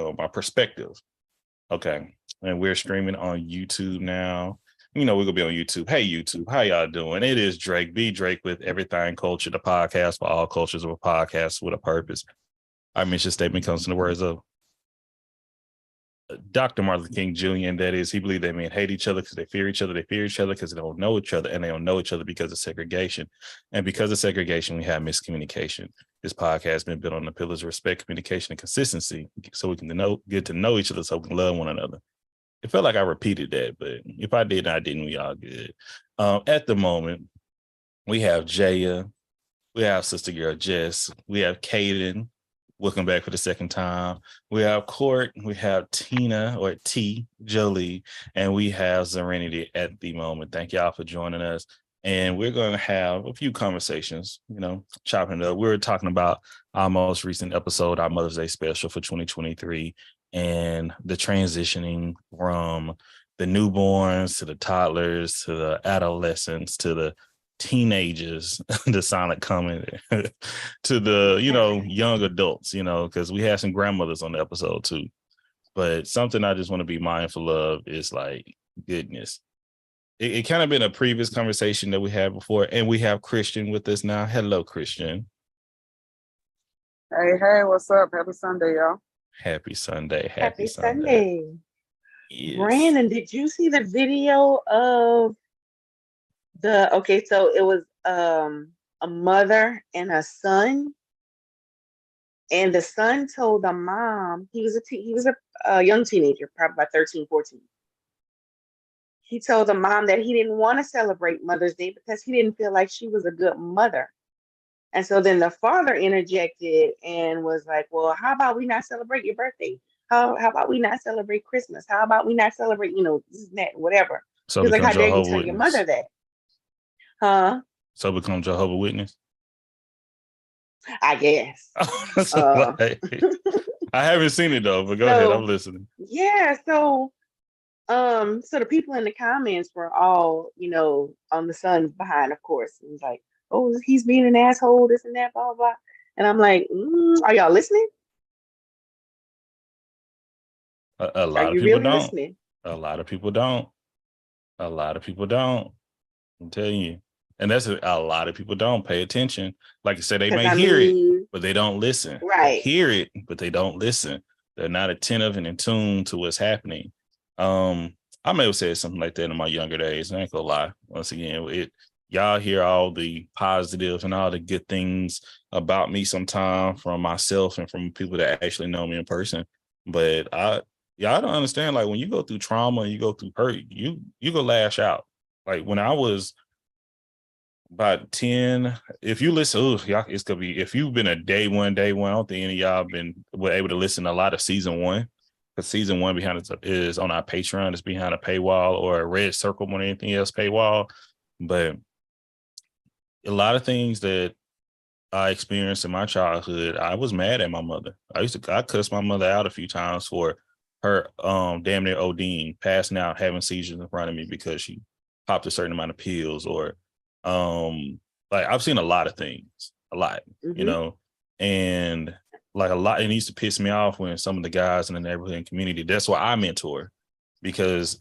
show, my perspective. Okay. And we're streaming on YouTube now. We're going to be on YouTube. Hey, YouTube, how y'all doing? It is Drake, B Drake with Everything Culture, the podcast for all cultures of a podcast with a purpose. Our mission statement comes from the words of Dr. Martin Luther King Jr., and that is, he believed that men hate each other because they fear each other. They fear each other because they don't know each other, and they don't know each other because of segregation. And because of segregation, we have miscommunication. This podcast has been built on the pillars of respect, communication, and consistency, so we can get to know each other, so we can love one another. It felt like I repeated that, but if I did, I didn't. We all good. At the moment, we have Jaya, we have Sister Girl Jess, we have Kaden. Welcome back for the second time. We have Court, we have Tina or T Jolie, and we have Serenity at the moment. Thank y'all for joining us. And we're going to have a few conversations, chopping it up. We were talking about our most recent episode, our Mother's Day special for 2023, and the transitioning from the newborns to the toddlers to the adolescents to the teenagers, the silent comment, to the young adults, because we had some grandmothers on the episode too. But something I just want to be mindful of is like, goodness, it kind of been a previous conversation that we had before, and we have Christian with us now. Hello, Christian. Hey, what's up? Happy Sunday, y'all. Happy Sunday. Happy Sunday. Yes. Brandon, did you see the video of so it was a mother and a son, and the son told the mom, he was a young teenager, probably about 13, 14. He told the mom that he didn't want to celebrate Mother's Day because he didn't feel like she was a good mother. And so then the father interjected and was like, well, how about we not celebrate your birthday? How about we not celebrate Christmas? How about we not celebrate, this and that, whatever. So he was like, how dare you Jehovah's tell Witness. your mother that? Huh? So become Jehovah's Witness? I guess. I haven't seen it though, but go ahead. I'm listening. Yeah. So the people in the comments were all, on the son's behind, of course. It was like, oh, he's being an asshole, this and that, blah, blah, blah. And I'm like, are y'all listening? A lot of people don't. Listening? A lot of people don't. A lot of people don't. I'm telling you. And that's a lot of people don't pay attention. Like I said, they may hear it, but they don't listen. Right. They hear it, but they don't listen. They're not attentive and in tune to what's happening. I may have said something like that in my younger days. I ain't gonna lie. Once again, y'all hear all the positive and all the good things about me sometime from myself and from people that actually know me in person. But y'all don't understand, like when you go through trauma and you go through hurt, you go lash out. Like when I was about 10, if you listen, y'all, it's gonna be, if you've been a day one, I don't think any of y'all were able to listen to a lot of season 1. Because season 1 behind it is on our Patreon. It's behind a paywall or a red circle more than anything else paywall. But a lot of things that I experienced in my childhood, I was mad at my mother. I cussed my mother out a few times for her damn near ODing, passing out, having seizures in front of me because she popped a certain amount of pills, or like I've seen a lot of things, and like a lot, it used to piss me off when some of the guys in the neighborhood and community, that's why I mentor, because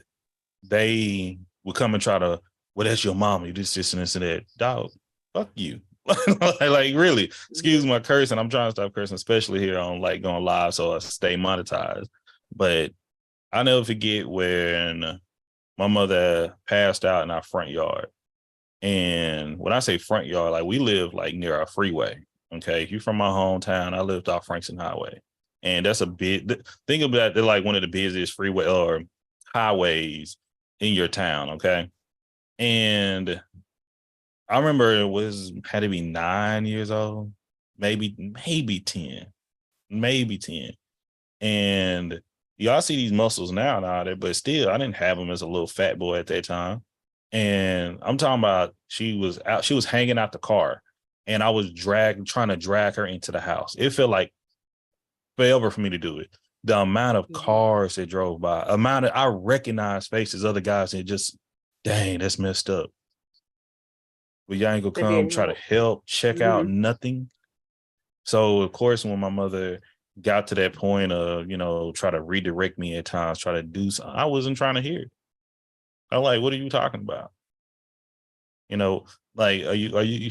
they would come and try to, well, that's your mom, you this and this and that. Dog, fuck you. Like really, excuse my cursing. I'm trying to stop cursing, especially here on like going live, so I stay monetized. But I never forget when my mother passed out in our front yard. And when I say front yard, like we live like near a freeway. Okay, if you're from my hometown, I lived off Frankston Highway, and that's a big. Think about it, like one of the busiest freeway or highways in your town. Okay, and I remember had to be 9 years old, maybe 10, and y'all see these muscles now and all that, but still, I didn't have them as a little fat boy at that time. And I'm talking about she was hanging out the car, and I was trying to drag her into the house. It felt like forever for me to do it. The amount of cars that drove by, I recognized faces, other guys, and just, dang, that's messed up. But y'all ain't gonna come try to help, check out, nothing. So of course, when my mother got to that point of, try to redirect me at times, try to do something. I wasn't trying to hear it. I'm like, what are you talking about? Like,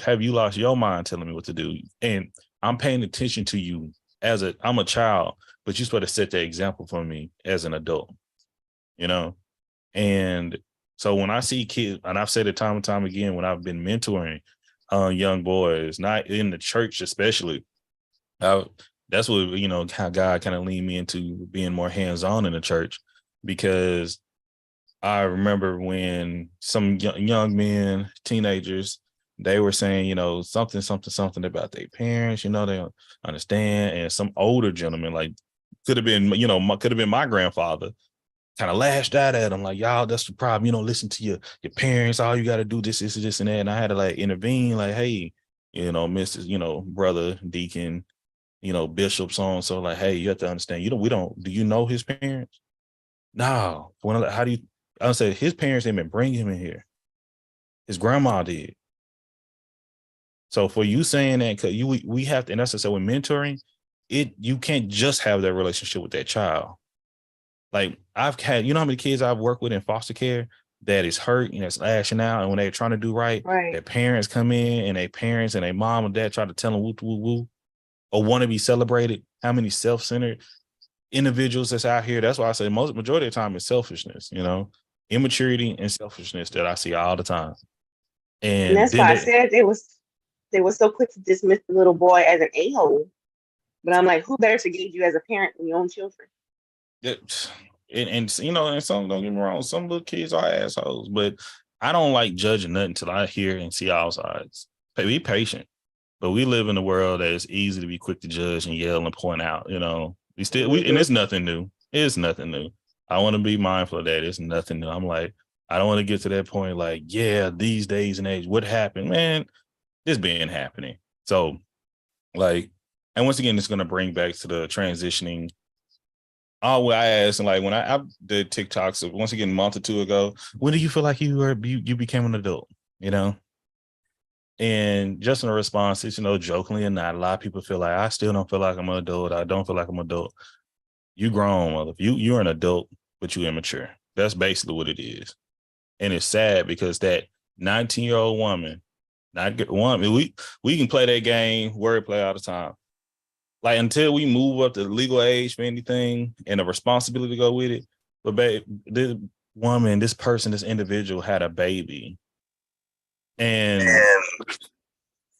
have you lost your mind telling me what to do? And I'm paying attention to you I'm a child, but you're supposed to set the example for me as an adult, you know? And so when I see kids, and I've said it time and time again, when I've been mentoring young boys, not in the church especially, that's what, how God kind of leaned me into being more hands-on in the church, because I remember when some young men, teenagers, they were saying, something about their parents, they don't understand. And some older gentleman, like, could have been, my grandfather, kind of lashed out at them, like, y'all, that's the problem. Listen to your parents. All you got to do this, and that. And I had to like intervene, like, hey, Mrs., brother, deacon, bishop, so like, hey, you have to understand, do you know his parents? No. How do you, I would say his parents didn't even bring him in here. His grandma did. So for you saying that, cause we have to, and that's to say with mentoring, you can't just have that relationship with that child. Like I've had, how many kids I've worked with in foster care that is hurt and it's lashing out, and when they're trying to do right, their parents come in and their parents and their mom and dad try to tell them woo woo woo, or want to be celebrated. How many self-centered individuals that's out here? That's why I say majority of the time is selfishness, immaturity and selfishness that I see all the time. And that's why I said they were so quick to dismiss the little boy as an a-hole. But I'm like, who better to gauge you as a parent than your own children? And some, don't get me wrong, some little kids are assholes, but I don't like judging nothing until I hear and see all sides. Be patient, but we live in a world that is easy to be quick to judge and yell and point out. And it's nothing new. It's nothing new. I want to be mindful of that. It's nothing new. I'm like, I don't want to get to that point. Like, yeah, these days and age, what happened, man? This been happening. So, like, and once again, it's going to bring back to the transitioning. Oh, I asked, and like when I did TikToks, once again, a month or two ago, when do you feel like you became an adult? And just in a response, it's, jokingly or not, a lot of people feel like I still don't feel like I'm an adult. I don't feel like I'm an adult. You grown, mother. You're an adult, but you immature. That's basically what it is. And it's sad because that 19-year-old woman, we can play that game, wordplay all the time. Like until we move up the legal age for anything and the responsibility to go with it. But this woman, this person, this individual had a baby. And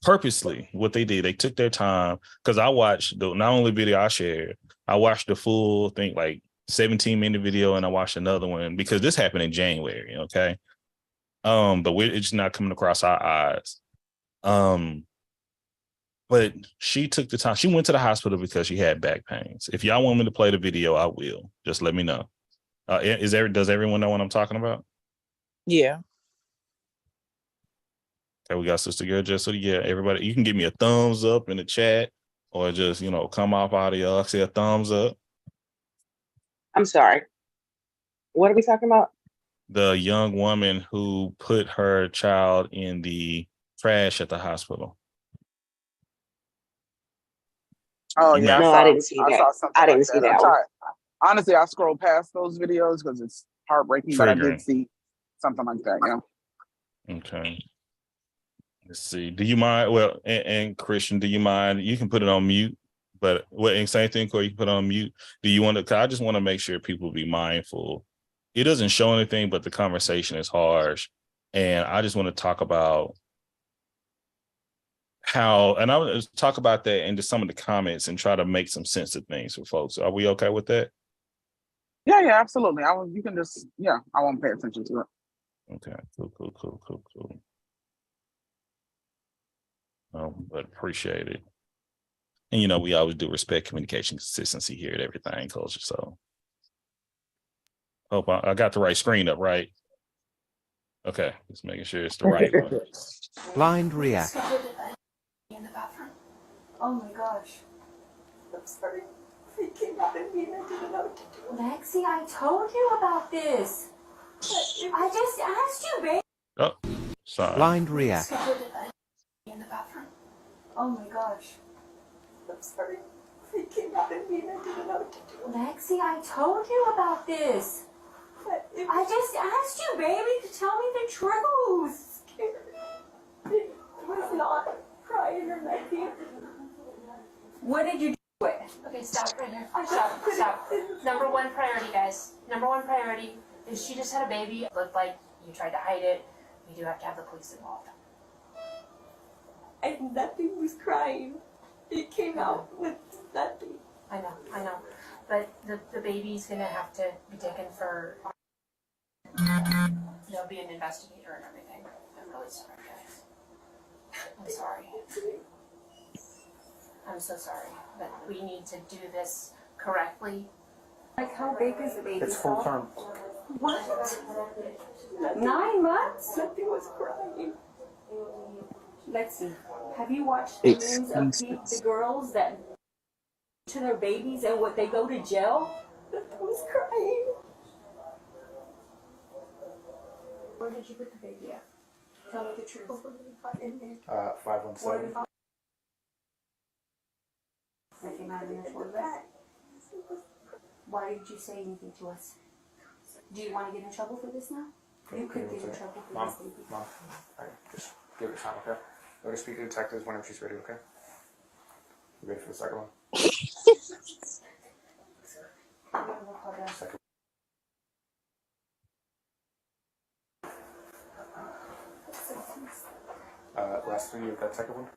purposely what they did, they took their time, because I watched the not only video I shared, I watched the full thing, like 17-minute video, and I watched another one because this happened in January, okay? But it's not coming across our eyes. But she took the time. She went to the hospital because she had back pains. If y'all want me to play the video, I will. Just let me know. Does everyone know what I'm talking about? Yeah. Okay, we got Sister Girl Just. So yeah, everybody, you can give me a thumbs up in the chat, or just come off audio. I say a thumbs up. I'm sorry. What are we talking about? The young woman who put her child in the trash at the hospital. Oh yeah, no, I didn't see that. I didn't see that. Honestly, I scrolled past those videos because it's heartbreaking, but I did see something like that. Yeah. Okay. Let's see. Do you mind? Well, and Christian, do you mind? You can put it on mute, but and same thing, Corey, you can put it on mute. Do you want to? Cause I just want to make sure people be mindful. It doesn't show anything, but the conversation is harsh, and I just want to talk about how, and I want to talk about that into some of the comments and try to make some sense of things for folks. Are we okay with that? Yeah, absolutely. You can just, I won't pay attention to it. Okay, cool. But appreciate it. And we always do respect, communication, consistency here at Everything Culture. So hope I got the right screen up, right? Okay, just making sure it's the right one. Blind React. In the bathroom. Oh my gosh. I'm sorry. He came out and he didn't know what to do. Lexi, I told you about this. I just asked you, babe. Oh, sorry. Blind React. In the bathroom. Oh my gosh. I'm sorry. He came out at me and I didn't know what to do. Lexi, I told you about this. I just asked you, baby, to tell me the truth. It was not crying or nothing. What did you do with it? Okay, stop right here. Stop. Number one priority, guys. Number one priority is she just had a baby. It looked like you tried to hide it. We do have to have the police involved. And nothing was crying. It came out with nothing. I know. But the baby's gonna have to be taken for. There'll be an investigator and everything. I'm really sorry, guys. I'm sorry. I'm so sorry, but we need to do this correctly. Like, how big is the baby? It's full term. What? 9 months? Nothing was crying. Lexi, have you watched the news of the girls that to their babies and what they go to jail? Nothing was crying. Where did you put the baby at? Tell me the truth. In there. 517. That came out of your toilet. Why didn't you say anything to us? Do you want to get in trouble for this now? You could get in trouble for Mom, this, baby. Mom, all right, just give it time, okay? Let her speak to the detectives whenever she's ready, okay? You ready for the second one? Second. Last thing, you got second one?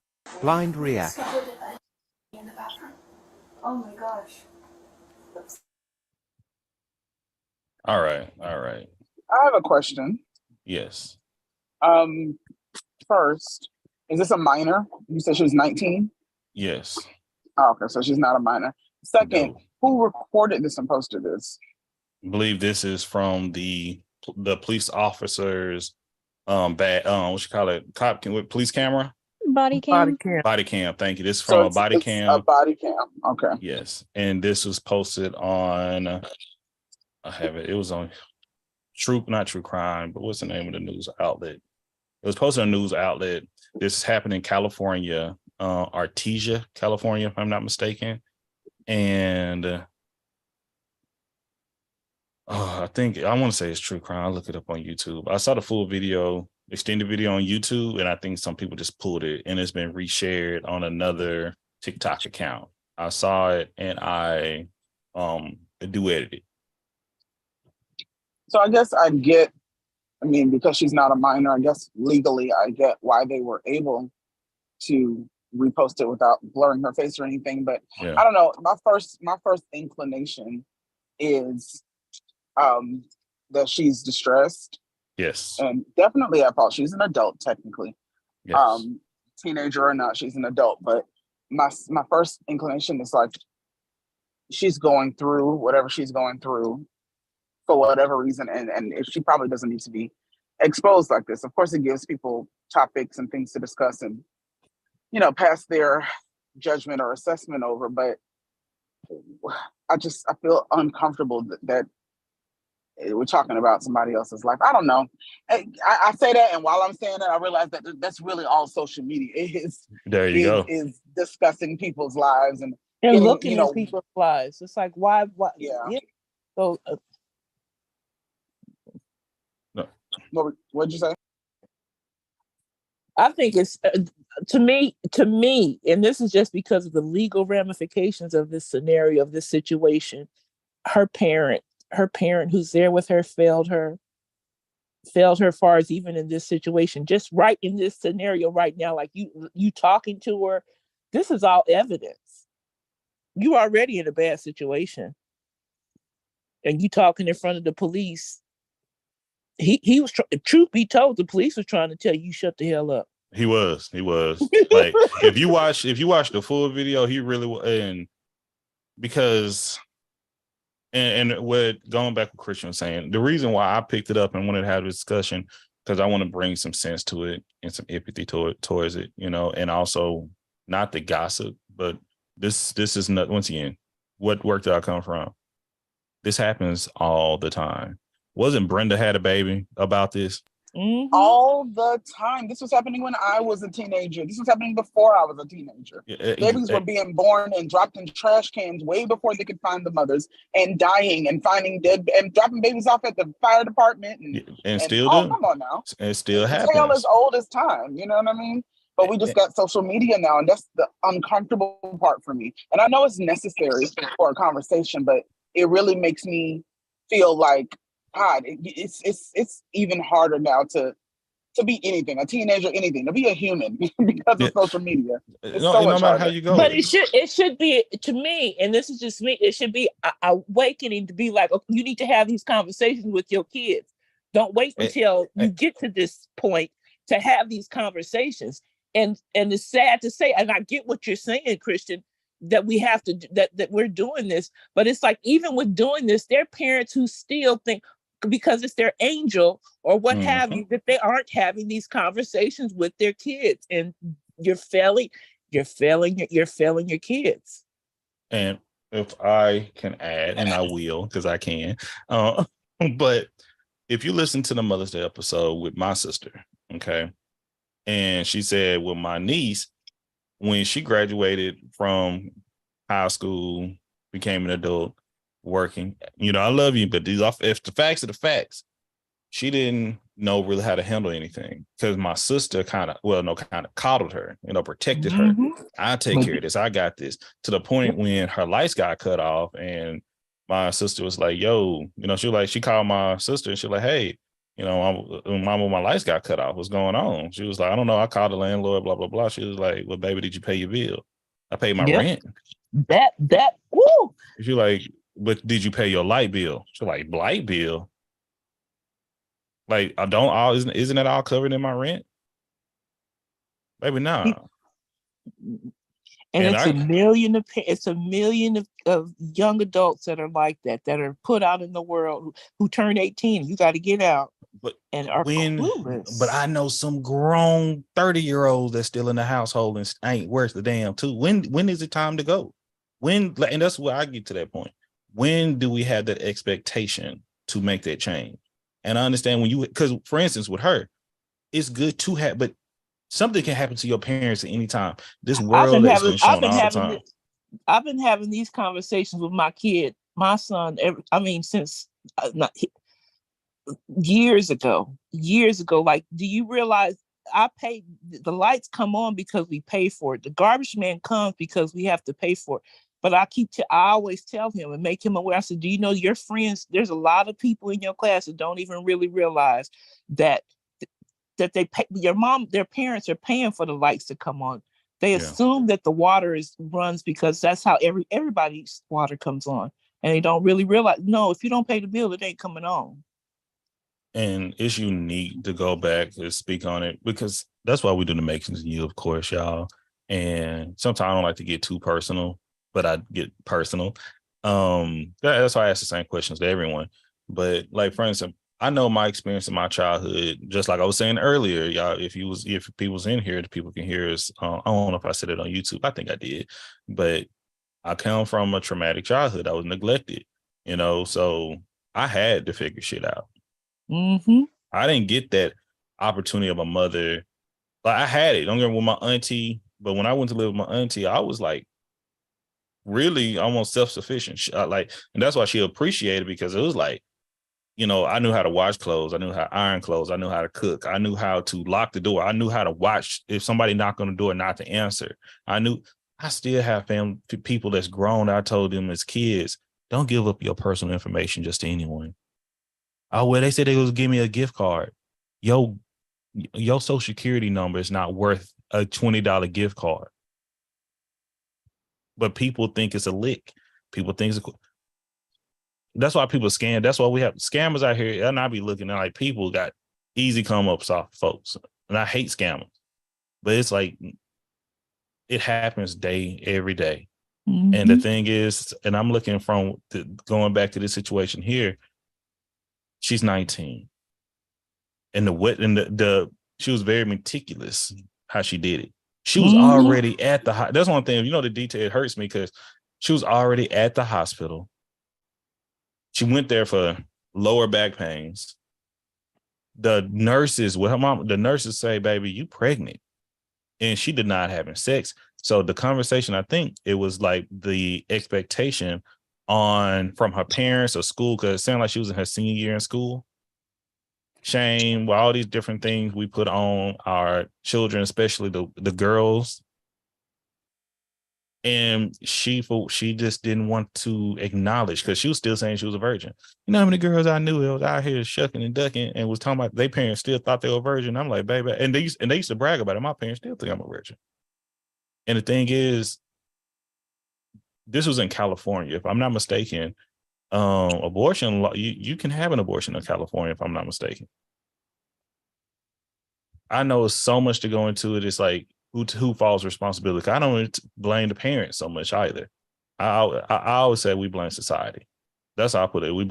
Blind react. In the bathroom. Oh my gosh. All right. I have a question. Yes. First, is this a minor? You said she was 19? Yes. Oh, okay, so she's not a minor. Second, No. who recorded this and posted this? I believe this is from the police officers what you call it, police camera, Body cam. body cam. Thank you. This is So from a it's- body it's cam. A body cam. Okay. Yes, and this was posted on. I have it. It was on not True Crime, but what's the name of the news outlet? It was posted on a news outlet. This happened in California, Artesia, California, if I'm not mistaken, and. I think I want to say it's True Crime. I'll look it up on YouTube. I saw the full video, extended video on YouTube, and I think some people just pulled it and it's been reshared on another TikTok account. I saw it and I duetted it. So I guess because she's not a minor, I guess legally I get why they were able to repost it without blurring her face or anything. But Yeah. I don't know. My first inclination is that she's distressed, Yes. and definitely at fault. She's an adult technically. Yes. Teenager or not, she's an adult. But my first inclination is like she's going through whatever she's going through for whatever reason, and if she probably doesn't need to be exposed like this. Of course, it gives people topics and things to discuss and pass their judgment or assessment over. But I feel uncomfortable that we're talking about somebody else's life. I don't know. I say that, and while I'm saying that, I realize that that's really all social media is. There you go. Is discussing people's lives and looking at people's lives. It's like, why? Yeah. So, what'd you say? I think it's to me, and this is just because of the legal ramifications of this scenario, of this situation. Her parent who's there with her failed her far as even in this situation, just right in this scenario right now, like you talking to her, this is all evidence. You already in a bad situation. And you talking in front of the police. He was, truth be told, the police was trying to tell you shut the hell up. He was. Like if you watch the full video, he really was. And because and what going back what Christian was saying, the reason why I picked it up and wanted to have a discussion, because I want to bring some sense to it and some empathy towards it, and also not the gossip, but this is not, once again, what work did I come from? This happens all the time. Wasn't Brenda had a baby about this? Mhm. all the time. This was happening when I was a teenager. This was happening before I was a teenager. Babies were being born and dropped in trash cans way before they could find the mothers, and dying and finding dead and dropping babies off at the fire department and still oh, do. come on now. And still It's a tale happens. as old as time. You know what I mean? But we just got social media now, and that's the uncomfortable part for me. And I know it's necessary for a conversation, but it really makes me feel like, God, it's even harder now to be anything, a teenager, anything, to be a human because of social media. It's so no much matter how harder. you go. But it should be, to me, and this is just me, it should be awakening to be like, okay, you need to have these conversations with your kids. Don't wait until you get to this point to have these conversations. And it's sad to say, and I get what you're saying, Christian, that we have to that we're doing this, but it's like, even with doing this, there are parents who still think, because it's their angel or what have you, that they aren't having these conversations with their kids, and you're failing your kids. And if I can add, and I will, because I can, but if you listen to the Mother's Day episode with my sister, okay, and she said, well, my niece, when she graduated from high school, became an adult, working, I love you, but if the facts are the facts, she didn't know really how to handle anything, because my sister kind of coddled her, protected her. I take care of this. I got this, to the point when her lights got cut off, and my sister was like, yo, she called my sister and she was like, hey, mama, my lights got cut off. What's going on? She was like, I don't know. I called the landlord, blah, blah, blah. She was like, well, baby, did you pay your bill? I paid my rent. Woo. She like, but did you pay your light bill? She like, light bill? Like, isn't that all covered in my rent? Maybe not. And it's a million of young adults that are like that are put out in the world who turn 18. You got to get out. But and are clueless. But I know some grown 30-year-olds that's still in the household and ain't worth the damn too. When is it time to go? And that's where I get to that point. When do we have that expectation to make that change? And I understand because for instance, with her, it's good to have, but something can happen to your parents at any time. This world has been shown all the time. I've been having these conversations with my kid, my son, since years ago. Like, do you realize I pay, the lights come on because we pay for it. The garbage man comes because we have to pay for it. But I always tell him and make him aware. I said, do you know your friends, there's a lot of people in your class that don't even really realize that they pay, their parents are paying for the lights to come on. They assume that the water runs because that's how everybody's water comes on. And they don't really realize, no, if you don't pay the bill, it ain't coming on. And it's unique to go back to speak on it, because that's why we do the Makings of You, of course, y'all. And sometimes I don't like to get too personal, but I get personal. That's why I ask the same questions to everyone. But like, for instance, I know my experience in my childhood, just like I was saying earlier, y'all, if people's in here, the people can hear us. I don't know if I said it on YouTube. I think I did. But I come from a traumatic childhood. I was neglected, so I had to figure shit out. Mm-hmm. I didn't get that opportunity of a mother. Like, I had it. Don't get me with my auntie, but when I went to live with my auntie, I was like really almost self-sufficient. And that's why she appreciated, because it was like, I knew how to wash clothes. I knew how to iron clothes. I knew how to cook. I knew how to lock the door. I knew how to watch if somebody knocked on the door not to answer. I still have people that's grown. I told them as kids, don't give up your personal information just to anyone. Oh, well, they said they was give me a gift card. Your social security number is not worth a $20 gift card. But people think it's a lick. People think it's that's why people scam. That's why we have scammers out here. And I be looking at like people got easy come up soft folks. And I hate scammers. But it's like it happens every day. Mm-hmm. And the thing is, and I'm looking going back to this situation here. She's 19. And she was very meticulous how she did it. She was already at that's one thing, the detail, it hurts me because she was already at the hospital. She went there for lower back pains. the nurses, with her mom, the nurses say, baby, you pregnant. And she did not having sex. So the conversation, I think it was like the expectation from her parents or school, because it sounded like she was in her senior year in school. Shame, well, all these different things we put on our children, especially the girls. And she just didn't want to acknowledge, because she was still saying she was a virgin. You know how many girls I knew that was out here shucking and ducking and was talking about their parents still thought they were a virgin. I'm like, baby, and they used to brag about it. My parents still think I'm a virgin. And the thing is, this was in California, if I'm not mistaken. Abortion law, you can have an abortion in California, if I'm not mistaken. I know it's so much to go into it. It's like, who falls responsibility? I don't blame the parents so much either. I always say we blame society. That's how I put it. We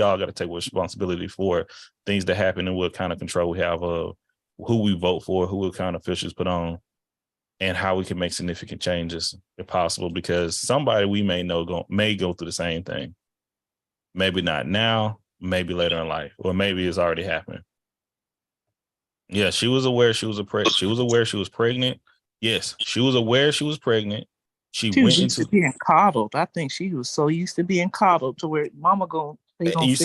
all got to take responsibility for things that happen and what kind of control we have of who we vote for, who kind of officials put on, and how we can make significant changes if possible. Because somebody we may know may go through the same thing. Maybe not now, maybe later in life, or maybe it's already happened. Yeah, she was aware she was aware she was pregnant. Yes, she was aware she was pregnant. She was went used into to being coddled. I think she was so used to being coddled to where mama and you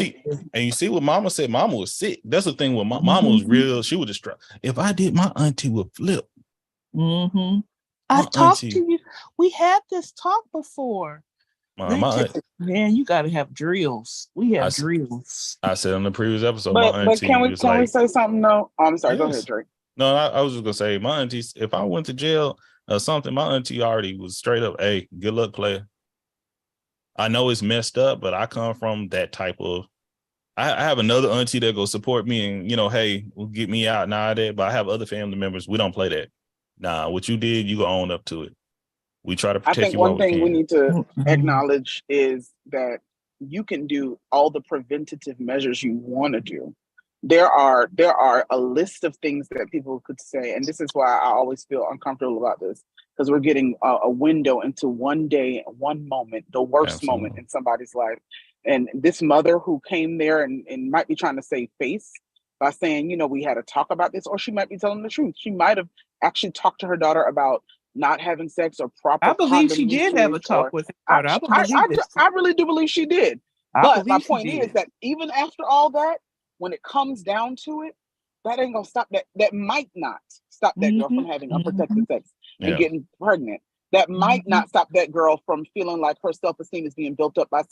see what mama said. Mama was sick. That's the thing with mama was real. She was distraught. If I did, my auntie would flip. Mm-hmm. I talked to you. We had this talk before. Man, you got to have drills. We have drills. I said on the previous episode, but my auntie can we say something though? Oh, I'm sorry. Yes. Go ahead, Drake. No, I was just gonna say, my auntie, if I went to jail or something, my auntie already was straight up, hey, good luck, player. I know it's messed up, but I come from that type of. I have another auntie that go support me and, hey, we'll get me out and all that. But I have other family members. We don't play that. Nah, what you did, you go own up to it. We try to protect you. I think one thing we need to acknowledge is that you can do all the preventative measures you want to do. There are a list of things that people could say, and this is why I always feel uncomfortable about this, because we're getting a window into one day, one moment, the worst moment in somebody's life. And this mother who came there and might be trying to save face by saying, we had to talk about this, or she might be telling the truth. She might have actually talked to her daughter about not having sex or proper. I believe she did have a talk with her daughter. I really do believe she did. But my point is that even after all that, when it comes down to it, that ain't gonna stop that. That might not stop that girl from having unprotected sex and getting pregnant. That might not stop that girl from feeling like her self-esteem is being built up by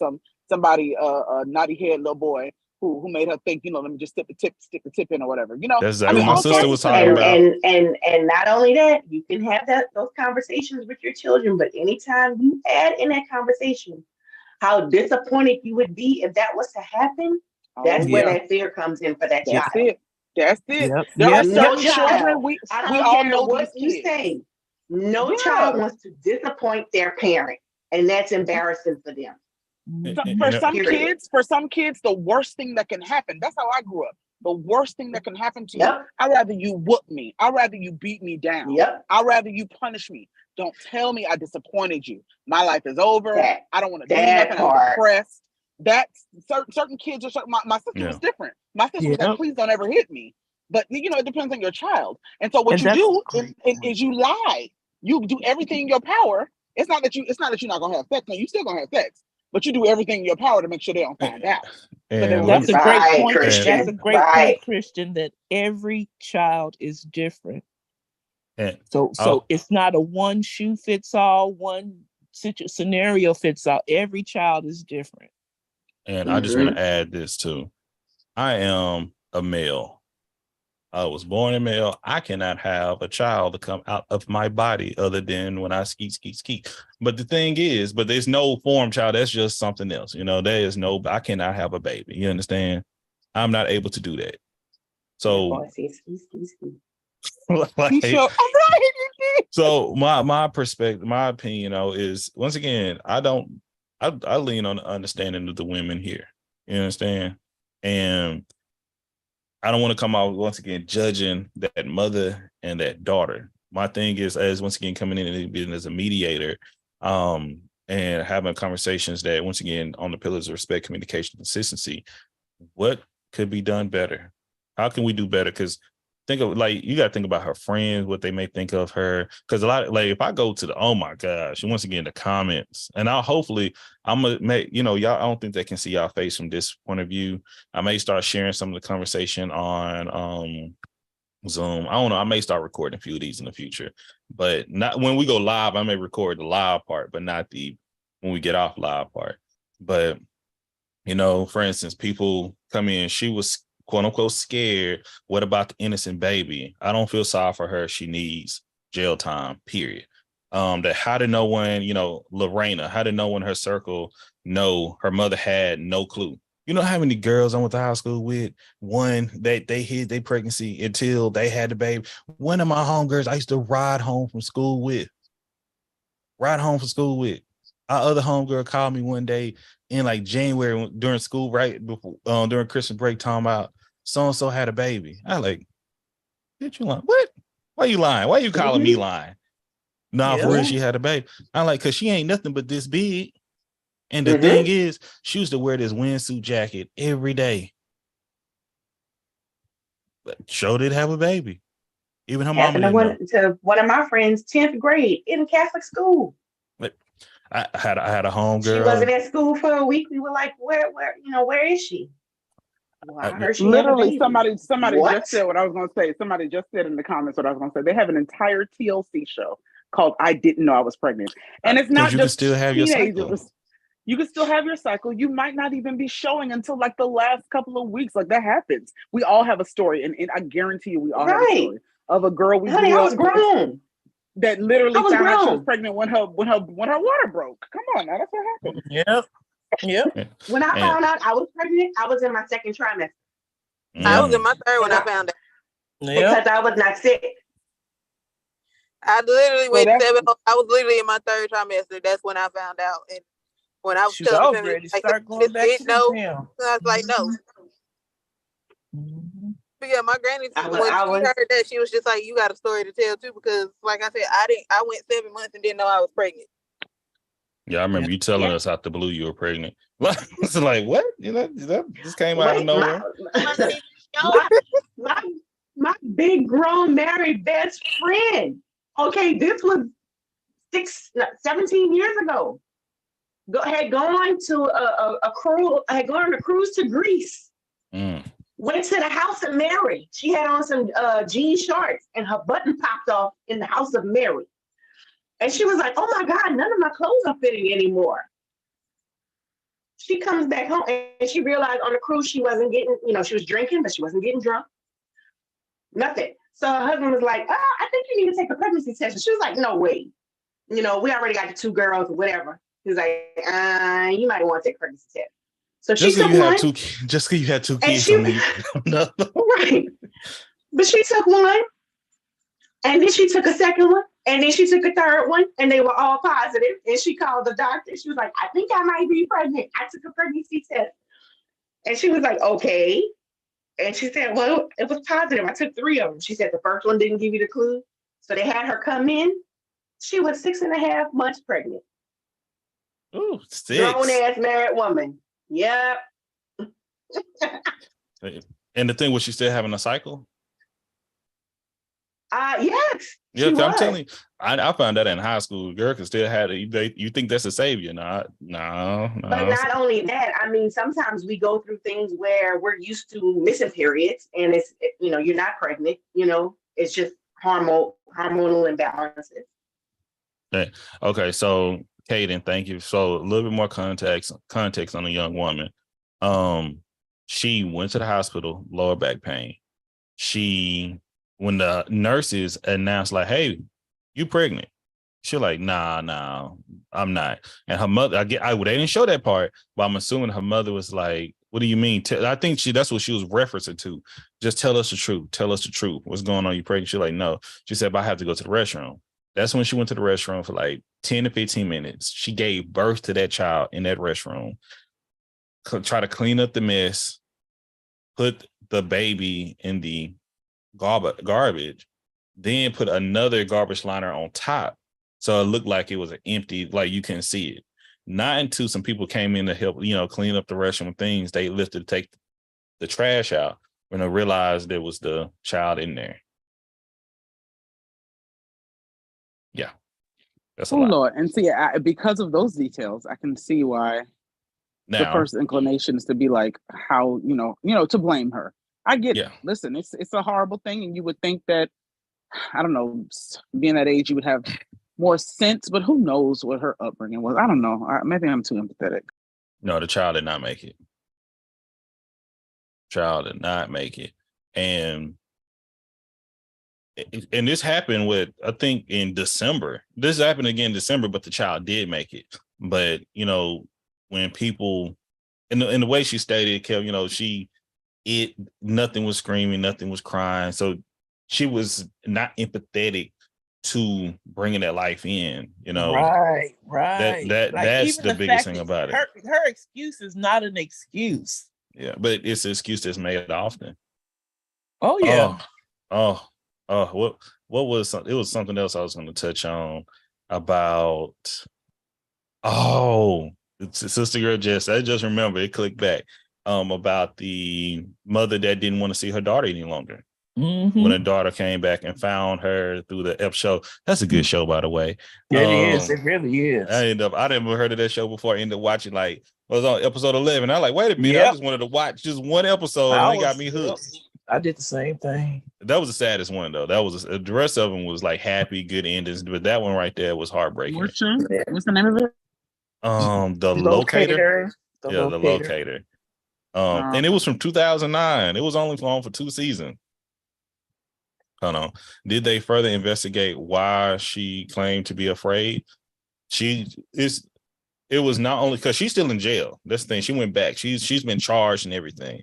somebody, a naughty head little boy who made her think, let me just stick the tip in or whatever. That's exactly what my sister was talking about. And not only that, you can have those conversations with your children, but anytime you add in that conversation how disappointed you would be if that was to happen, that's where that fear comes in for that child. That's it. Yep. There are no certain children we all know what you say. No child wants to disappoint their parent, and that's embarrassing for them. For some kids, the worst thing that can happen. That's how I grew up. The worst thing that can happen to you. I'd rather you whoop me. I'd rather you beat me down. I'd rather you punish me. Don't tell me I disappointed you. My life is over. I don't want to do nothing. I'm depressed. That's certain kids are my sister was different. My sister was like, please don't ever hit me. But it depends on your child. And so what you do is you lie. You do everything in your power. It's not that you're not gonna have sex. No, you still gonna have sex. But you do everything in your power to make sure they don't find out. That's a great point, Christian. That's a great point, Christian, that every child is different. So it's not a one shoe fits all, one scenario fits all. Every child is different. And I just want to add this too. I am a male. I was born a male. I cannot have a child to come out of my body other than when I ski. But the thing is, there's no form child. That's just something else. I cannot have a baby. You understand? I'm not able to do that. So, so my perspective, my opinion, is once again, I lean on the understanding of the women here. You understand? And I don't want to come out once again judging that mother and that daughter. My thing is, as once again coming in and being as a mediator, and having conversations that once again on the pillars of respect, communication, consistency. What could be done better? How can we do better? Because think of like you got to think about her friends, what they may think of her. Because a lot of, like if I go to the oh my gosh, once again the comments, and I'm gonna make y'all. I don't think they can see y'all face from this point of view. I may start sharing some of the conversation on Zoom. I don't know. I may start recording a few of these in the future, but not when we go live. I may record the live part, but not the when we get off live part. But for instance, people come in. She was quote unquote scared. What about the innocent baby? I don't feel sorry for her. She needs jail time, period. That how did no one, Lorena, how did no one in her circle know her mother had no clue? You know how many girls I went to high school with? One, they hid their pregnancy until they had the baby. One of my homegirls I used to ride home from school with. Our other homegirl called me one day in like January during school, right before during Christmas break, talking about so-and-so had a baby. I like, did you lying? What? Why you lying? Why you calling me lying? Nah, for real, she had a baby. I'm like, cause she ain't nothing but this big. And the thing is, she used to wear this windsuit jacket every day. But sure did have a baby. Even her mama didn't know. To one of my friends, 10th grade in Catholic school. I had a homegirl. She wasn't at school for a week. We were like, where is she? Well, I heard she literally somebody What? just said what I was going to say. Somebody just said in the comments what I was going to say. They have an entire TLC show called "I Didn't Know I Was Pregnant," and it's not you just can still have your cycle. You can still have your cycle. You might not even be showing until like the last couple of weeks. Like that happens. We all have a story, and I guarantee you, we all have a story of a girl we Honey, grew I was up grown. that literally I was found out she grown. was pregnant when her water broke. Come on, now that's what happened. Yep. When I found out I was pregnant, I was in my second trimester. I was in my third when I found out. Because I was not sick. I literally went 7. I was literally in my third trimester. That's when I found out. And when I was telling him, ready to like, start going back to no, the gym. I was like, no. But yeah, my granny, when she heard that, she was just like, you got a story to tell too, because like I said, I went 7 months and didn't know I was pregnant. Yeah, I remember you telling us out the blue you were pregnant. It's like, what? That just came out of nowhere. My big grown married best friend. Okay, this was 17 years ago. Had gone to a cruise. Had gone on a cruise to Greece. Went to the house of Mary. She had on some jean shorts, and her button popped off in the house of Mary. And she was like, "Oh my God, none of my clothes are fitting anymore." She comes back home and she realized on the cruise she wasn't getting, she was drinking, but she wasn't getting drunk. Nothing. So her husband was like, "Oh, I think you need to take a pregnancy test." And she was like, "No way. We already got the 2 girls or whatever." He was like, "You might want to take a pregnancy test." So she took one. Just because you had 2 kids. No. Right. But she took one, and then she took a second one, and then she took a third one, and they were all positive. And she called the doctor. She was like, "I think I might be pregnant. I took a pregnancy test." And she was like, "Okay." And she said, "Well, it was positive. I took 3 of them." She said the first one didn't give you the clue. So they had her come in. She was 6.5 months pregnant. Ooh, 6. Grown ass married woman. Yep. And the thing was, she still having a cycle? Yes. Yeah, I'm telling you, I found that in high school. Girl can still have it. You think that's a savior? No. But not only that, I mean, sometimes we go through things where we're used to missing periods, and it's you're not pregnant. It's just hormonal imbalances. Okay, so Kaden, thank you. So a little bit more context on a young woman. She went to the hospital, lower back pain. When the nurses announced, like, "Hey, you pregnant?" She's like, "Nah, I'm not." And her mother, they didn't show that part, but I'm assuming her mother was like, "What do you mean?" I think that's what she was referencing to. Just tell us the truth. Tell us the truth. What's going on? You pregnant? She's like, "No." She said, "But I have to go to the restroom." That's when she went to the restroom for like 10 to 15 minutes. She gave birth to that child in that restroom. Try to clean up the mess, put the baby in the garbage, then put another garbage liner on top. So it looked like it was an empty, like you couldn't see it. Not until some people came in to help, clean up the restroom things, they lifted to take the trash out. when I realized there was the child in there. Yeah, that's a Oh lot. Lord, and see, because of those details, I can see why the Now, first inclination is to be like, how to blame her. I get yeah. it. Listen, it's a horrible thing, and you would think that, I don't know, being that age, you would have more sense, but who knows what her upbringing was? I don't know. Maybe I'm too empathetic. No, the child did not make it. Child did not make it. And this happened I think in December. This happened again in December, but the child did make it. But, when people, in the way she stated, Kev, nothing was screaming, nothing was crying. So she was not empathetic to bringing that life in, Right. That's even the biggest thing that about it. Her excuse is not an excuse. Yeah, but it's an excuse that's made often. Oh yeah. What was it? Was something else I was going to touch on about. It's Sister Girl Jess. I just remember it clicked back. About the mother that didn't want to see her daughter any longer. Mm-hmm. When her daughter came back and found her through the F show. That's a good show, by the way. It is. It really is. I never heard of that show before. I ended up watching I was on episode 11. I was like, wait a minute. Yep. I just wanted to watch just one episode and it got me hooked. I did the same thing. That was the saddest one though. That was the rest of them was like happy, good endings, but that one right there was heartbreaking. What's the name of it? The Locator. The Locator. And it was from 2009. It was only on for 2 seasons. I don't know. Did they further investigate why she claimed to be afraid? It was not only because she's still in jail. That's the thing. She went back. She's been charged and everything.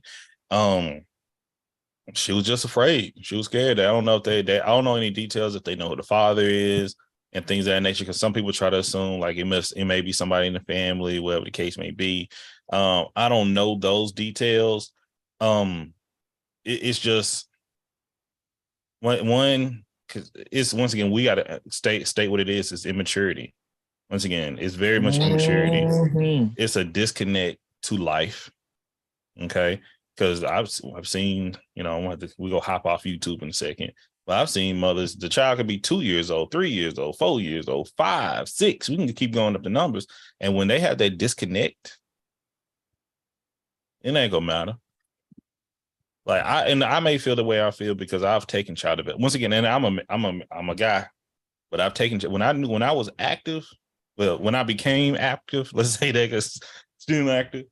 She was just afraid. She was scared. I don't know if I don't know any details if they know who the father is and things of that nature. Because some people try to assume like it may be somebody in the family, whatever the case may be. I don't know those details. It's just one because it's once again we got to state what it is. It's immaturity. Once again, it's very much immaturity. Mm-hmm. It's a disconnect to life. Okay. Because I've seen, we go hop off YouTube in a second, but I've seen mothers, the child could be 2 years old, 3 years old, 4 years old, 5, 6. We can keep going up the numbers. And when they have that disconnect, it ain't gonna matter. Like I may feel the way I feel because I've taken child development. Once again, and I'm a guy, but I've taken when I was active, when I became active, let's say that because student active,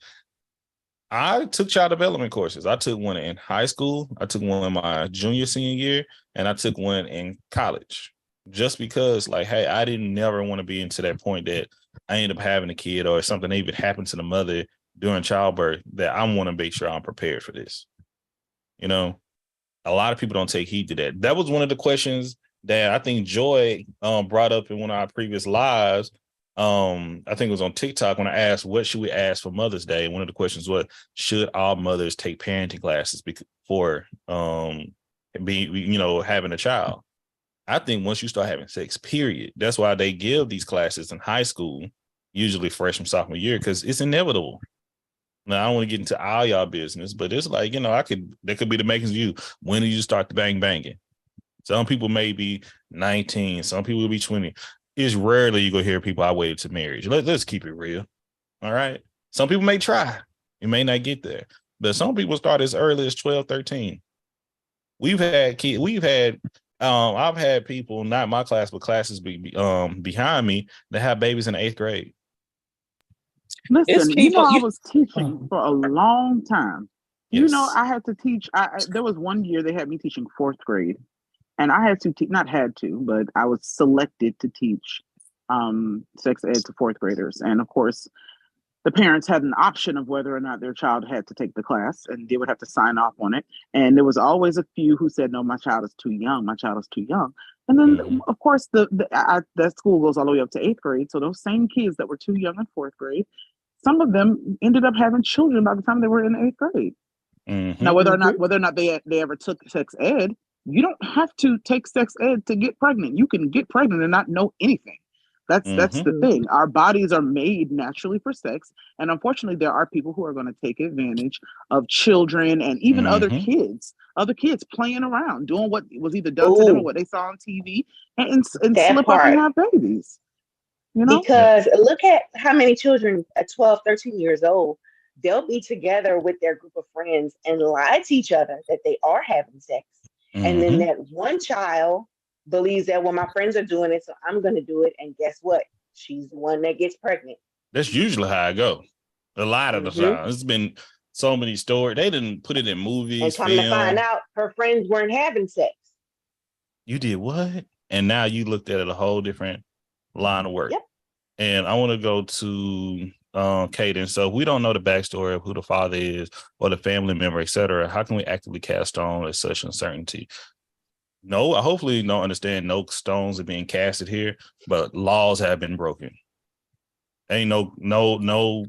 I took child development courses. I took one in high school. I took one in my senior year, and I took one in college. Just because, like, hey, I didn't never want to be into that point that I end up having a kid or something even happened to the mother during childbirth that I want to make sure I'm prepared for this. A lot of people don't take heed to that. That was one of the questions that I think Joy brought up in one of our previous lives. I think it was on TikTok when I asked, what should we ask for Mother's Day? One of the questions was, should all mothers take parenting classes before having a child? I think once you start having sex, period. That's why they give these classes in high school, usually freshman, sophomore year, because it's inevitable. Now, I don't want to get into all y'all business, but it's like, that could be the makings of you. When do you start the banging? Some people may be 19, some people will be 20. It's rarely you go hear people, I waited to marriage. Let's keep it real. All right. Some people may try. You may not get there. But some people start as early as 12, 13. We've had kids. I've had people, not my class, but classes behind me that have babies in the 8th grade. Listen, I was teaching for a long time. Yes. I had to teach. There was one year they had me teaching 4th grade. And I had to not had to, but I was selected to teach sex ed to 4th graders. And of course, the parents had an option of whether or not their child had to take the class, and they would have to sign off on it. And there was always a few who said, no, my child is too young. My child is too young. And then, of course, that school goes all the way up to 8th grade. So those same kids that were too young in 4th grade, some of them ended up having children by the time they were in 8th grade. Mm-hmm. Now, whether or not they ever took sex ed, you don't have to take sex ed to get pregnant. You can get pregnant and not know anything. That's Mm-hmm. the thing. Our bodies are made naturally for sex, and unfortunately, there are people who are going to take advantage of children and even other Mm-hmm. kids playing around, doing what was either done to them or Ooh, what they saw on TV, and that slip up and part. have babies. You know, Yeah. Because look at how many children at 12, 13 years old, they'll be together with their group of friends and lie to each other that they are having sex. And then Mm-hmm. that one child believes that, well, my friends are doing it, so I'm going to do it. And guess what? She's the one that gets pregnant. That's usually how I go. A lot of the Hmm. time. It's been so many stories. They didn't put it in And movies, come to find film. out, her friends weren't having sex. You did what? And now you looked at it a whole different line of work. Yep. And I want to go to Kaden. So if we don't know the backstory of who the father is or the family member, et cetera, how can we actively cast stone at such uncertainty? No, I hopefully don't understand no stones are being casted here, but laws have been broken. Ain't no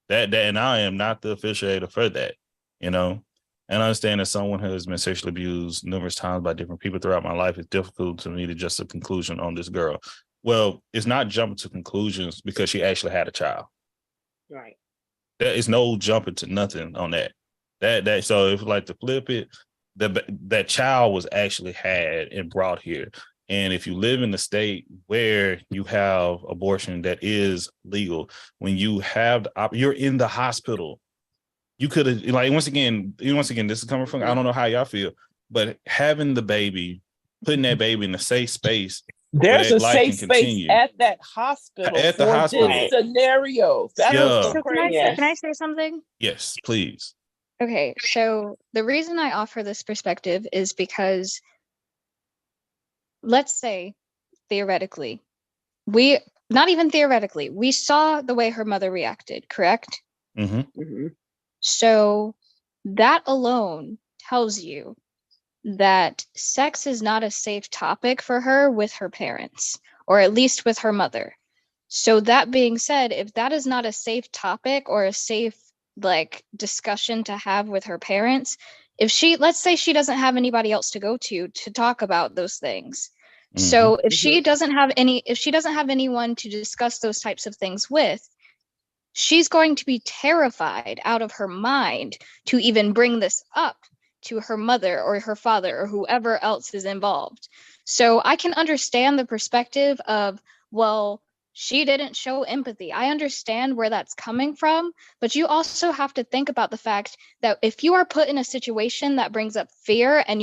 that and I am not the officiator for that, you know. And I understand that someone has been sexually abused numerous times by different people throughout my life. It's difficult to me to just a conclusion on this girl. Well, it's not jumping to conclusions because she actually had a child. Right. There is no jumping to nothing on that. That so if like to flip it, that child was actually had and brought here. And if you live in a state where you have abortion that is legal, when you have you're in the hospital, you could have like once again, this is coming from I don't know how y'all feel, but having the baby, putting that baby in a safe space. There's a life safe can space continue. at that hospital At the for hospital. this scenario. That's Yeah. what's so So crazy. can I say something? Yes, please. Okay, so the reason I offer this perspective is because let's say theoretically, not even theoretically, we saw the way her mother reacted, correct? Mm-hmm. Hmm. So that alone tells you that sex is not a safe topic for her with her parents, or at least with her mother. So that being said, if that is not a safe topic or a safe like discussion to have with her parents, let's say she doesn't have anybody else to go to talk about those things. So if she doesn't have anyone to discuss those types of things with, she's going to be terrified out of her mind to even bring this up to her mother or her father or whoever else is involved. So I can understand the perspective of, well, she didn't show empathy. I understand where that's coming from, but you also have to think about the fact that if you are put in a situation that brings up fear and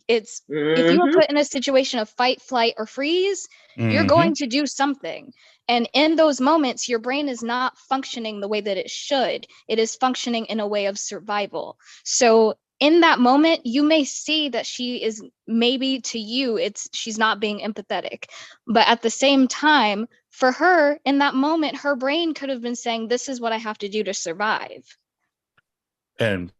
if you are put in a situation of fight, flight, or freeze, you're going to do something. And in those moments, your brain is not functioning the way that it should. It is functioning in a way of survival. So in that moment, you may see that she is maybe to you, she's not being empathetic. But at the same time, for her, in that moment, her brain could have been saying, this is what I have to do to survive. And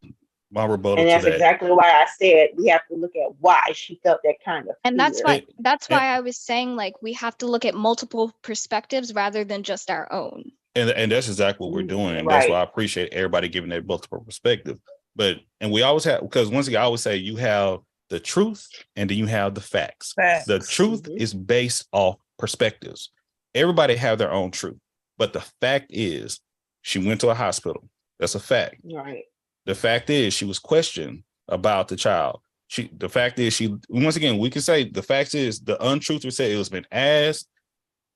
my rebuttal And to that's that. exactly why I said we have to look at why she felt that kind of And fear. that's why I was saying, like, we have to look at multiple perspectives rather than just our own. And that's exactly what we're doing. And Right. that's why I appreciate everybody giving their multiple perspective. And we always have, because once again, I always say you have the truth and then you have the facts. The truth is based off perspectives. Everybody have their own truth. But the fact is, she went to a hospital. That's a fact. Right. The fact is, she was questioned about the child. The fact is, once again, we can say the fact is, the untruth would say it was been asked,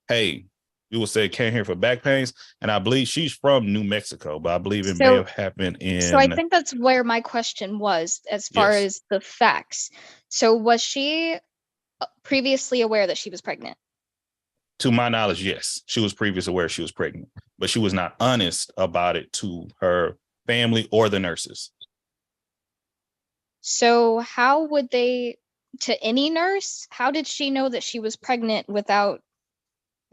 hey, you will say came here for back pains. And I believe she's from New Mexico, but I believe it may have happened in. So I think that's where my question was as far as the facts. So was she previously aware that she was pregnant? To my knowledge, yes. She was previously aware she was pregnant, but she was not honest about it to her family or the nurses. So how would they, to any nurse, how did she know that she was pregnant without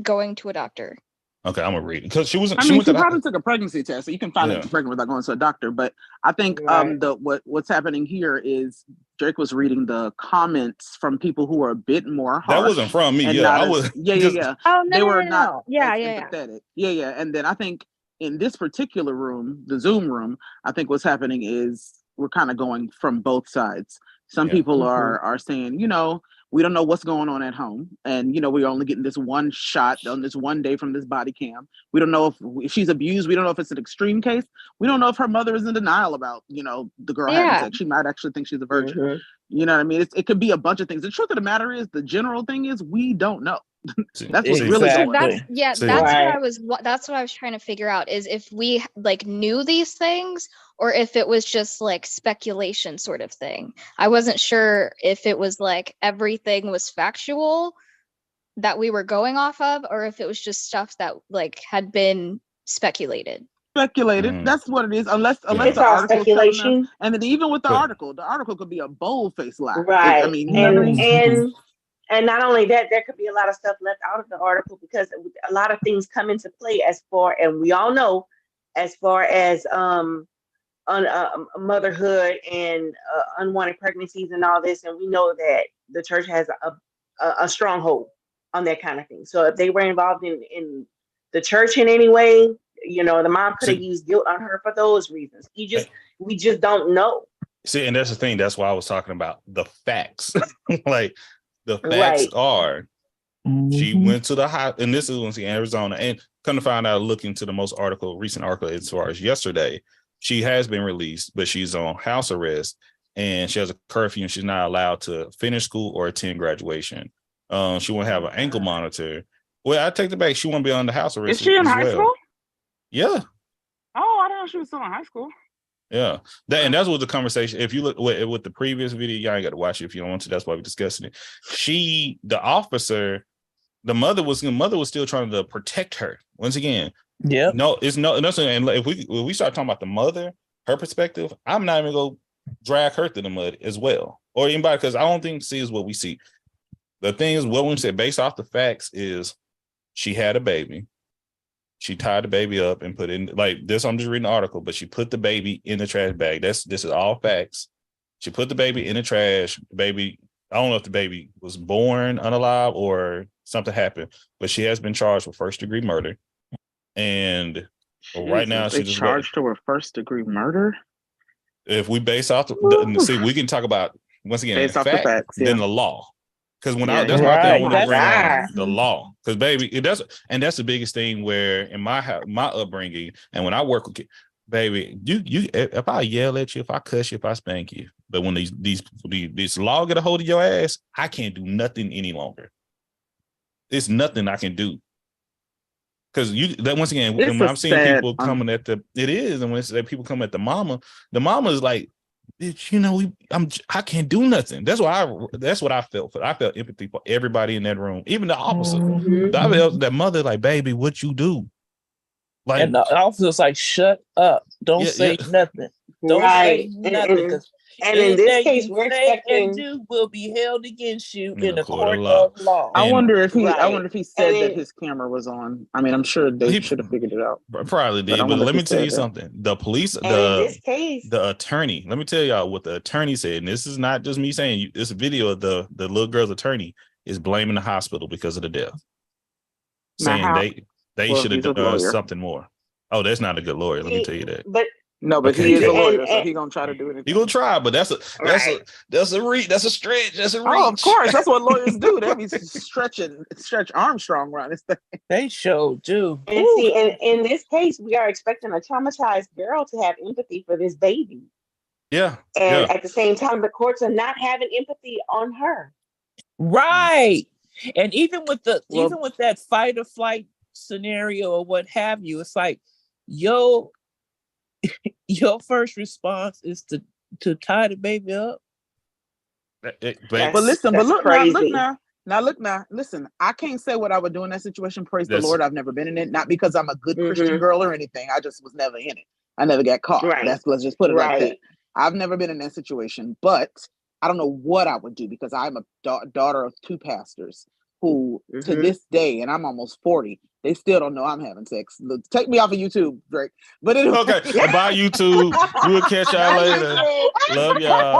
going to a doctor? Okay, I'm gonna read it because she wasn't. She probably took a pregnancy test, so you can find out if you're pregnant without going to a doctor. But I think what's happening here is Drake was reading the comments from people who are a bit more harsh. That wasn't from me. Yeah, I was. Yeah. Oh no, they were no. not. Yeah. Empathetic. Yeah. And then I think in this particular room, the Zoom room, I think what's happening is we're kind of going from both sides. Some people are saying, We don't know what's going on at home. And, you know, we're only getting this one shot on this one day from this body cam. We don't know if she's abused. We don't know if it's an extreme case. We don't know if her mother is in denial about, you know, the girl having sex. She might actually think she's a virgin. Mhm. You know what I mean? It could be a bunch of things. The truth of the matter is, the general thing is, we don't know. That's what's really Exactly. going on. That's what I was trying to figure out, is if we like knew these things or if it was just like speculation sort of thing. I wasn't sure if it was like everything was factual that we were going off of, or if it was just stuff that like had been speculated. Speculated. That's what it is. Unless It's the all article, speculation. and then even with the But- article could be a bold-faced lie. Right. I mean, you know what I mean? And not only that, there could be a lot of stuff left out of the article because a lot of things come into play and we all know, as far as motherhood and unwanted pregnancies and all this, and we know that the church has a stronghold on that kind of thing. So if they were involved in the church in any way, you know, the mom could have used guilt on her for those reasons. We just don't know. See, and that's the thing. That's why I was talking about the facts. Like, the facts are, she went to the high, and this is once in Arizona, and come to find out, looking to the most recent article as far as yesterday, she has been released, but she's on house arrest, and she has a curfew, and she's not allowed to finish school or attend graduation. She won't have an ankle monitor. Well, I take it back. She won't be on the house arrest. Is she in high school? Yeah. Oh, I didn't know she was still in high school. Yeah, and that's what the conversation. If you look with the previous video, y'all ain't got to watch it if you don't want to. That's why we're discussing it. The officer, the mother was still trying to protect her. Once again, yeah, no, it's no. And if we start talking about the mother, her perspective, I'm not even gonna drag her through the mud as well, or anybody, because I don't think sees what we see. The thing is, what we said based off the facts is, she had a baby. She tied the baby up and put in, like this. I'm just reading the article, but she put the baby in the trash bag. This is all facts. She put the baby in the trash. The baby, I don't know if the baby was born unalive or something happened, but she has been charged with first-degree murder. And right now, she's charged her with first-degree murder. If we base off see, we can talk about once again based off the facts, then the law. Because when Yeah, that's my thing, I want to that's bring right. on the law. Because baby, that's the biggest thing where in my upbringing, and when I work with kids, baby, you if I yell at you, if I cuss you, if I spank you, but when these law get a hold of your ass, I can't do nothing any longer. There's nothing I can do. Because once again, when I'm seeing people coming at it is, and when people come at the mama is like, bitch, you know, I can't do nothing. That's what I felt. I felt empathy for everybody in that room, even the officer. I felt that mother, like, baby, what you do? Like, and the officer's like, shut up, don't say nothing. Don't say nothing. And in this case, we're expecting and do will be held against you in the court of law. I wonder if he said that his camera was on. I mean, I'm sure they should have figured it out. Probably did, but let me tell you something. The police, in this case, the attorney. Let me tell y'all what the attorney said. And this is not just me saying. This video of the little girl's attorney is blaming the hospital because of the death, saying they should have done something more. Oh, that's not a good lawyer. Let me tell you that. But he is a lawyer, so he's gonna try to do anything. He's gonna try, but that's a stretch. That's a reach. Oh, of course, that's what lawyers do. They be stretch Armstrong around this thing. They sure do. And see, in this case, we are expecting a traumatized girl to have empathy for this baby. Yeah. And at the same time, the courts are not having empathy on her. Right. And even with that fight or flight scenario or what have you, it's like, your first response is to tie the baby up. But listen, look now. Listen, I can't say what I would do in that situation. Praise the Lord, I've never been in it. Not because I'm a good Christian girl or anything. I just was never in it. I never got caught. Right. Let's just put it like that. I've never been in that situation, but I don't know what I would do because I'm a daughter of two pastors who, to this day, and I'm almost 40. They still don't know I'm having sex. Take me off of YouTube, Drake. But anyway. Okay. Bye, YouTube. We'll catch y'all later. Love y'all.